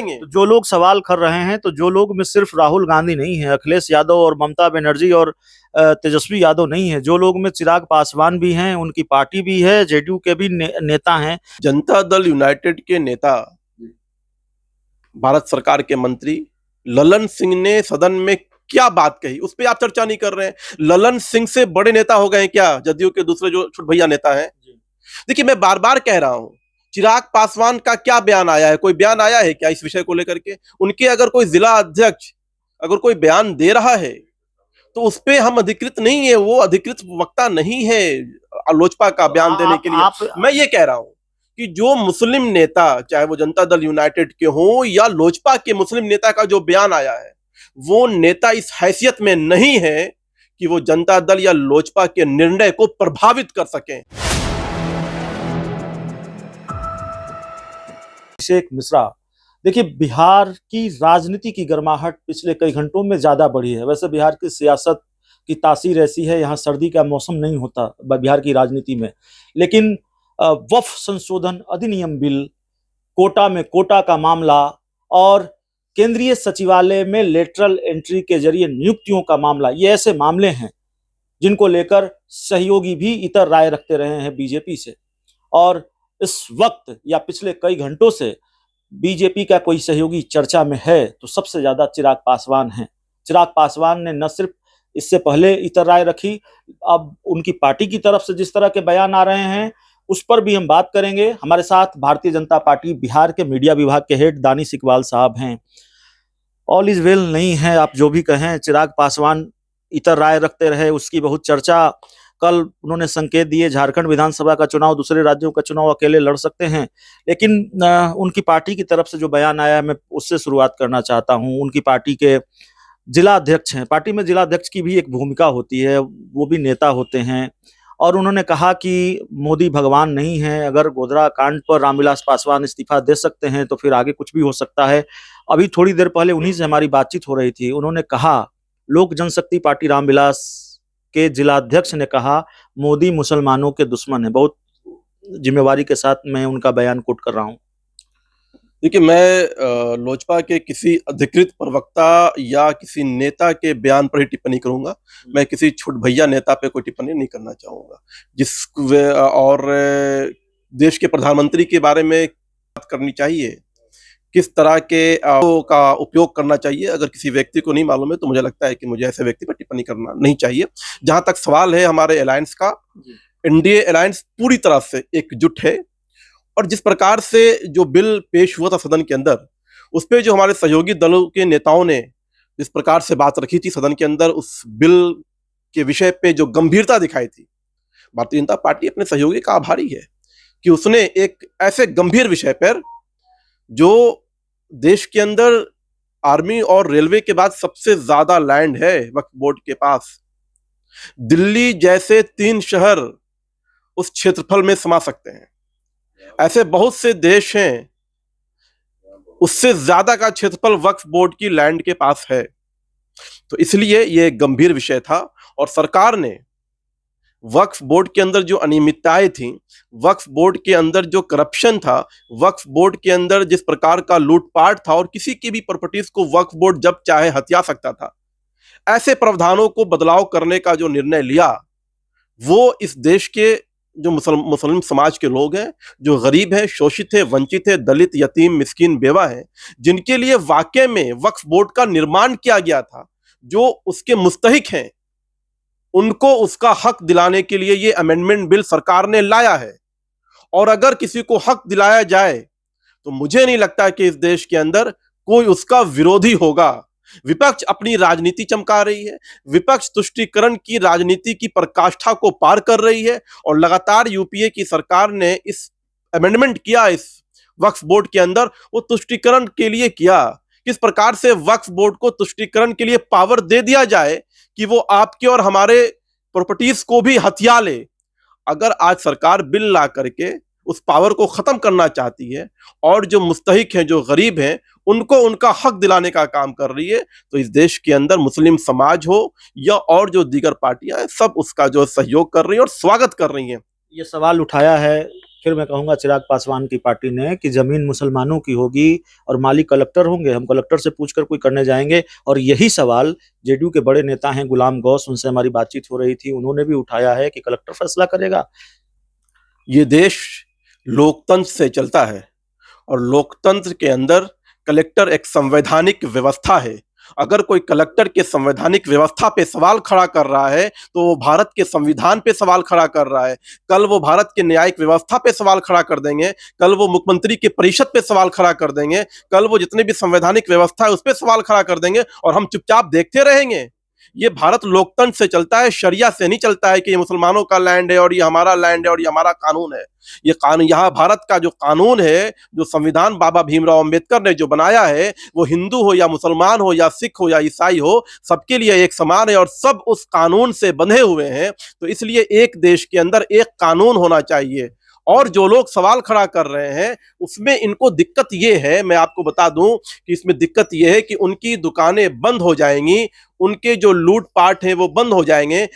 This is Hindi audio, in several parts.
तो जो लोग सवाल कर रहे हैं, तो जो लोग में सिर्फ राहुल गांधी नहीं है, अखिलेश यादव और ममता बनर्जी और तेजस्वी यादव नहीं है, जो लोग में चिराग पासवान भी हैं, उनकी पार्टी भी है, जेडीयू के भी नेता हैं। जनता दल यूनाइटेड के नेता भारत सरकार के मंत्री ललन सिंह ने सदन में क्या बात कही, उस पर आप चर्चा नहीं कर रहे हैं। ललन सिंह से बड़े नेता हो गए क्या जदयू के दूसरे जो छोट भैया नेता हैं? देखिए, मैं बार बार कह रहा हूं, चिराग पासवान का क्या बयान आया है? कोई बयान आया है क्या इस विषय को लेकर के? उनके अगर कोई जिला अध्यक्ष अगर कोई बयान दे रहा है तो उस पे हम अधिकृत नहीं है, वो अधिकृत वक्ता नहीं है लोजपा का बयान देने के लिए। मैं ये कह रहा हूं कि जो मुस्लिम नेता, चाहे वो जनता दल यूनाइटेड के हों या लोजपा के मुस्लिम नेता का जो बयान आया है, वो नेता इस हैसियत में नहीं है कि वो जनता दल या लोजपा के निर्णय को प्रभावित कर सकें। अभिषेक मिश्रा, देखिए, बिहार की राजनीति की गर्माहट पिछले कई घंटों में ज्यादा बढ़ी है। वैसे बिहार की सियासत की तासीर ऐसी है, यहाँ सर्दी का मौसम नहीं होता बिहार की राजनीति में, लेकिन वक्फ संशोधन अधिनियम बिल, कोटा में कोटा का मामला और केंद्रीय सचिवालय में लेटरल एंट्री के जरिए नियुक्तियों का मामला, ये ऐसे मामले हैं जिनको लेकर सहयोगी भी इतर राय रखते रहे हैं बीजेपी से। और इस वक्त या पिछले कई घंटों से बीजेपी का कोई सहयोगी चर्चा में है तो सबसे ज्यादा चिराग पासवान है। चिराग पासवान ने न सिर्फ इससे पहले इतर राय रखी, अब उनकी पार्टी की तरफ से जिस तरह के बयान आ रहे हैं उस पर भी हम बात करेंगे। हमारे साथ भारतीय जनता पार्टी बिहार के मीडिया विभाग के हेड दानिश इकबाल साहब हैं। ऑल इज वेल नहीं है, आप जो भी कहें, चिराग पासवान इतर राय रखते रहे, उसकी बहुत चर्चा। कल उन्होंने संकेत दिए झारखंड विधानसभा का चुनाव, दूसरे राज्यों का चुनाव अकेले लड़ सकते हैं, लेकिन उनकी पार्टी की तरफ से जो बयान आया मैं उससे शुरुआत करना चाहता हूं। उनकी पार्टी के जिला अध्यक्ष हैं, पार्टी में जिला अध्यक्ष की भी एक भूमिका होती है, वो भी नेता होते हैं, और उन्होंने कहा कि मोदी भगवान नहीं है, अगर गोधरा कांड पर रामविलास पासवान इस्तीफा दे सकते हैं तो फिर आगे कुछ भी हो सकता है। अभी थोड़ी देर पहले उन्हीं से हमारी बातचीत हो रही थी, उन्होंने कहा, लोक जनशक्ति पार्टी रामविलास के जिलाध्यक्ष ने कहा, मोदी मुसलमानों के दुश्मन है। बहुत जिम्मेवारी के साथ मैं उनका बयान कोट कर रहा हूं। देखिए, मैं लोजपा के किसी अधिकृत प्रवक्ता या किसी नेता के बयान पर ही टिप्पणी करूंगा। मैं किसी छोट भैया नेता पे कोई टिप्पणी नहीं करना चाहूंगा। और देश के प्रधानमंत्री के बारे में बात करनी चाहिए, किस तरह के का उपयोग करना चाहिए, अगर किसी व्यक्ति को नहीं मालूम है तो मुझे लगता है कि मुझे ऐसे व्यक्ति पर टिप्पणी करना नहीं चाहिए। जहां तक सवाल है हमारे अलायंस का, एनडीए अलायंस पूरी तरह से एकजुट है, और जिस प्रकार से जो बिल पेश हुआ था सदन के अंदर, उस पर जो हमारे सहयोगी दलों के नेताओं ने जिस प्रकार से बात रखी थी सदन के अंदर, उस बिल के विषय पे जो गंभीरता दिखाई थी, भारतीय जनता पार्टी अपने सहयोगी का आभारी है कि उसने एक ऐसे गंभीर विषय पर, जो देश के अंदर आर्मी और रेलवे के बाद सबसे ज्यादा लैंड है वक्फ बोर्ड के पास, दिल्ली जैसे 3 शहर उस क्षेत्रफल में समा सकते हैं, ऐसे बहुत से देश हैं उससे ज्यादा का क्षेत्रफल वक्फ बोर्ड की लैंड के पास है। तो इसलिए यह गंभीर विषय था, और सरकार ने वक्फ बोर्ड के अंदर जो अनियमितताएं थी, वक्फ बोर्ड के अंदर जो करप्शन था, वक्फ बोर्ड के अंदर जिस प्रकार का लूटपाट था, और किसी की भी प्रॉपर्टीज को वक्फ बोर्ड जब चाहे हथिया सकता था, ऐसे प्रावधानों को बदलाव करने का जो निर्णय लिया, वो इस देश के जो मुस्लिम समाज के लोग हैं, जो गरीब हैं, शोषित हैं, वंचित हैं, दलित, यतीम, मिस्कीन, बेवा हैं, जिनके लिए वाकई में वक्फ बोर्ड का निर्माण किया गया था, जो उसके मुस्तहिक हैं, उनको उसका हक दिलाने के लिए ये अमेंडमेंट बिल सरकार ने लाया है। और अगर किसी को हक दिलाया जाए तो मुझे नहीं लगता कि इस देश के अंदर कोई उसका विरोधी होगा। विपक्ष अपनी राजनीति चमका रही है, विपक्ष तुष्टीकरण की राजनीति की पराकाष्ठा को पार कर रही है, और लगातार यूपीए की सरकार ने इस अमेंडमेंट किया इस वक्फ बोर्ड के अंदर, वो तुष्टीकरण के लिए किया। किस प्रकार से वक्फ बोर्ड को तुष्टीकरण के लिए पावर दे दिया जाए कि वो आपके और हमारे प्रॉपर्टीज को भी हथिया ले। अगर आज सरकार बिल ला करके उस पावर को खत्म करना चाहती है, और जो मुस्तहिक हैं, जो गरीब हैं, उनको उनका हक दिलाने का काम कर रही है, तो इस देश के अंदर मुस्लिम समाज हो या और जो दीगर पार्टियां हैं, सब उसका जो सहयोग कर रही हैं और स्वागत कर रही हैं। ये सवाल उठाया है फिर मैं कहूंगा चिराग पासवान की पार्टी ने कि जमीन मुसलमानों की होगी और मालिक कलेक्टर होंगे, हम कलेक्टर से पूछकर कोई करने जाएंगे। और यही सवाल जेडीयू के बड़े नेता हैं गुलाम गौस, उनसे हमारी बातचीत हो रही थी, उन्होंने भी उठाया है कि कलेक्टर फैसला करेगा। ये देश लोकतंत्र से चलता है और लोकतंत्र के अंदर कलेक्टर एक संवैधानिक व्यवस्था है। अगर कोई कलेक्टर के संवैधानिक व्यवस्था पे सवाल खड़ा कर रहा है तो वो भारत के संविधान पे सवाल खड़ा कर रहा है। कल वो भारत के न्यायिक व्यवस्था पे सवाल खड़ा कर देंगे, कल वो मुख्यमंत्री के परिषद पे सवाल खड़ा कर देंगे, कल वो जितने भी संवैधानिक व्यवस्था है उस पर सवाल खड़ा कर देंगे और हम चुपचाप देखते रहेंगे। ये भारत लोकतंत्र से चलता है, शरिया से नहीं चलता है कि ये मुसलमानों का लैंड है और ये हमारा लैंड है और ये हमारा कानून है। ये कानून, यहाँ भारत का जो कानून है, जो संविधान बाबा भीमराव अंबेडकर ने जो बनाया है, वो हिंदू हो या मुसलमान हो या सिख हो या ईसाई हो, सबके लिए एक समान है और सब उस कानून से बंधे हुए हैं। तो इसलिए एक देश के अंदर एक कानून होना चाहिए। और जो लोग सवाल खड़ा कर रहे हैं उसमें इनको दिक्कत ये है, मैं आपको बता दूं कि इसमें दिक्कत ये है कि उनकी दुकानें बंद हो जाएंगी, उनके जो लूटपाट हैं वो बंद हो जाएंगे।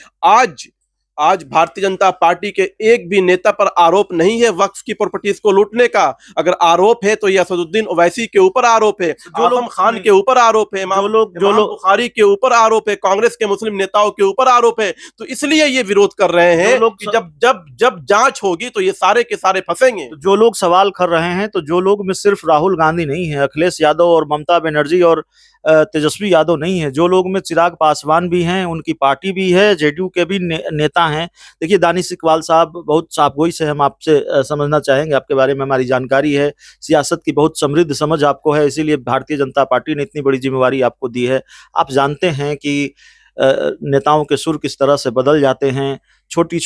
आज भारतीय जनता पार्टी के एक भी नेता पर आरोप नहीं है वक्फ की प्रॉपर्टीज को लूटने का। अगर आरोप है तो ये असदुद्दीन ओवैसी के ऊपर आरोप है, आजम खान के ऊपर आरोप है, इमाम बुखारी के ऊपर आरोप है, कांग्रेस के मुस्लिम नेताओं के ऊपर आरोप है। तो इसलिए ये विरोध कर रहे हैं कि जब जब जब जांच होगी तो ये सारे के सारे फंसेंगे। जो लोग सवाल कर रहे हैं, तो जो लोग में सिर्फ राहुल गांधी नहीं है, अखिलेश यादव और ममता बनर्जी और तेजस्वी यादव नहीं है, जो लोग में चिराग पासवान भी हैं, उनकी पार्टी भी है, जेडीयू के भी नेता हैं। देखिए दानिश इकबाल साहब, बहुत साफगोई से हम आपसे समझना चाहेंगे, आपके बारे में हमारी जानकारी है, सियासत की बहुत समृद्ध समझ आपको है, इसीलिए भारतीय जनता पार्टी ने इतनी बड़ी जिम्मेवारी आपको दी है। आप जानते हैं कि नेताओं के सुर किस तरह से बदल जाते हैं, छोटे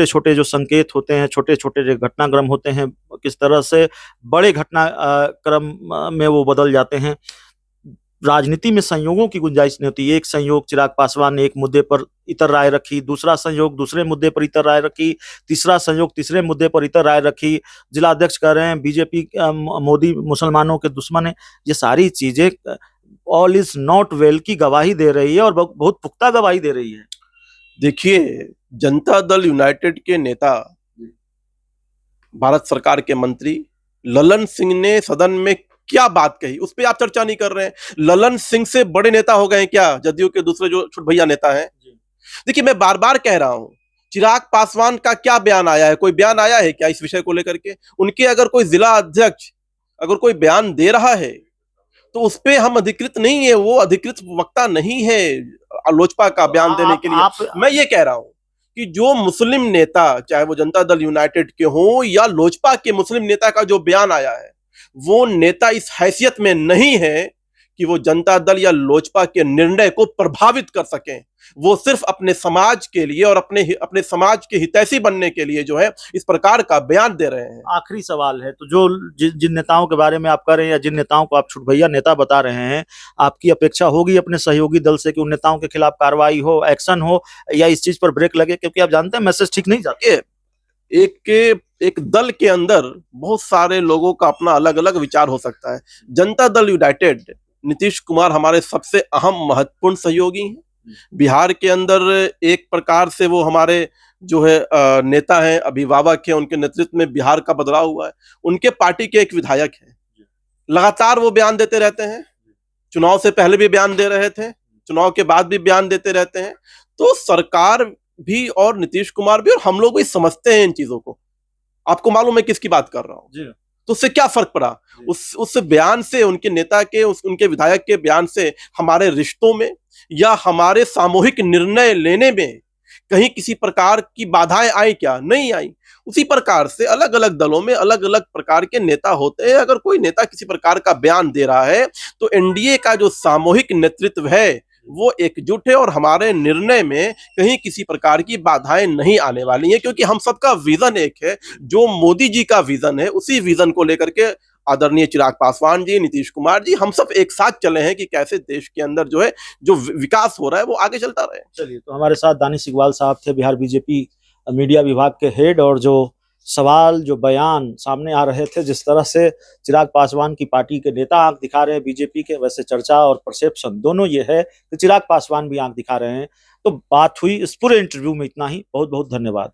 छोटे जो संकेत होते हैं, छोटे छोटे जो घटनाक्रम होते हैं, किस तरह से बड़े घटनाक्रम में वो बदल जाते हैं। राजनीति में संयोगों की गुंजाइश नहीं होती। एक संयोग चिराग पासवान ने एक मुद्दे पर इतर राय रखी, दूसरा संयोग दूसरे मुद्दे पर इतर राय रखी, तीसरा संयोग तीसरे मुद्दे पर इतर राय रखी। जिलाध्यक्ष कह रहे हैं बीजेपी मोदी मुसलमानों के दुश्मन है। ये सारी चीजें ऑल इज नॉट वेल की गवाही दे रही है और बहुत पुख्ता गवाही दे रही है। देखिए, जनता दल यूनाइटेड के नेता, भारत सरकार के मंत्री ललन सिंह ने सदन में क्या बात कही उस पर आप चर्चा नहीं कर रहे हैं। ललन सिंह से बड़े नेता हो गए क्या जदयू के दूसरे जो छोटे भैया नेता हैं? देखिए, मैं बार बार कह रहा हूं, चिराग पासवान का क्या बयान आया है? कोई बयान आया है क्या इस विषय को लेकर के? उनके अगर कोई जिला अध्यक्ष अगर कोई बयान दे रहा है तो उस पर हम अधिकृत नहीं है, वो अधिकृत वक्ता नहीं है लोजपा का बयान देने के लिए। मैं ये कह रहा हूं कि जो मुस्लिम नेता, चाहे वो जनता दल यूनाइटेड के हों या लोजपा के मुस्लिम नेता का जो बयान आया है, वो नेता इस हैसियत में नहीं है कि वो जनता दल या लोजपा के निर्णय को प्रभावित कर सकें। वो सिर्फ अपने समाज के लिए और अपने समाज के हितैषी बनने के लिए जो है इस प्रकार का बयान दे रहे हैं। आखिरी सवाल है, तो जो जिन नेताओं के बारे में आप कह रहे हैं या जिन नेताओं को आप छुटभैया नेता बता रहे हैं, आपकी अपेक्षा होगी अपने सहयोगी दल से कि उन नेताओं के खिलाफ कार्रवाई हो, एक्शन हो, या इस चीज पर ब्रेक लगे? क्योंकि आप जानते हैं मैसेज ठीक नहीं जाते। एक दल के अंदर बहुत सारे लोगों का अपना अलग अलग विचार हो सकता है। जनता दल यूनाइटेड, नीतीश कुमार हमारे सबसे अहम महत्वपूर्ण सहयोगी हैं। बिहार के अंदर एक प्रकार से वो हमारे जो है नेता हैं, अभिभावक हैं, उनके नेतृत्व में बिहार का बदलाव हुआ है। उनके पार्टी के एक विधायक हैं, लगातार वो बयान देते रहते हैं, चुनाव से पहले भी बयान दे रहे थे, चुनाव के बाद भी बयान देते रहते हैं। तो सरकार भी और नीतीश कुमार भी और हम लोग भी समझते हैं इन चीजों को। आपको मालूम है किसकी बात कर रहा हूं? तो उससे क्या फर्क पड़ा? उस बयान से, उनके नेता के, उनके विधायक के बयान से हमारे रिश्तों में या हमारे सामूहिक निर्णय लेने में कहीं किसी प्रकार की बाधाएं आई क्या? नहीं आई। उसी प्रकार से अलग अलग दलों में अलग अलग प्रकार के नेता होते हैं। अगर कोई नेता किसी प्रकार का बयान दे रहा है तो एनडीए का जो सामूहिक नेतृत्व है वो एकजुट है और हमारे निर्णय में कहीं किसी प्रकार की बाधाएं नहीं आने वाली हैं, क्योंकि हम सबका विजन एक है। जो मोदी जी का विजन है, उसी विजन को लेकर के आदरणीय चिराग पासवान जी, नीतीश कुमार जी, हम सब एक साथ चले हैं कि कैसे देश के अंदर जो है जो विकास हो रहा है वो आगे चलता रहे। चलिए, तो हमारे साथ दानिश इकबाल साहब थे, बिहार बीजेपी मीडिया विभाग के हेड, और जो सवाल, जो बयान सामने आ रहे थे, जिस तरह से चिराग पासवान की पार्टी के नेता आंख दिखा रहे हैं बीजेपी के, वैसे चर्चा और परसेप्शन दोनों ये है कि चिराग पासवान भी आंख दिखा रहे हैं। तो बात हुई, इस पूरे इंटरव्यू में इतना ही। बहुत बहुत धन्यवाद।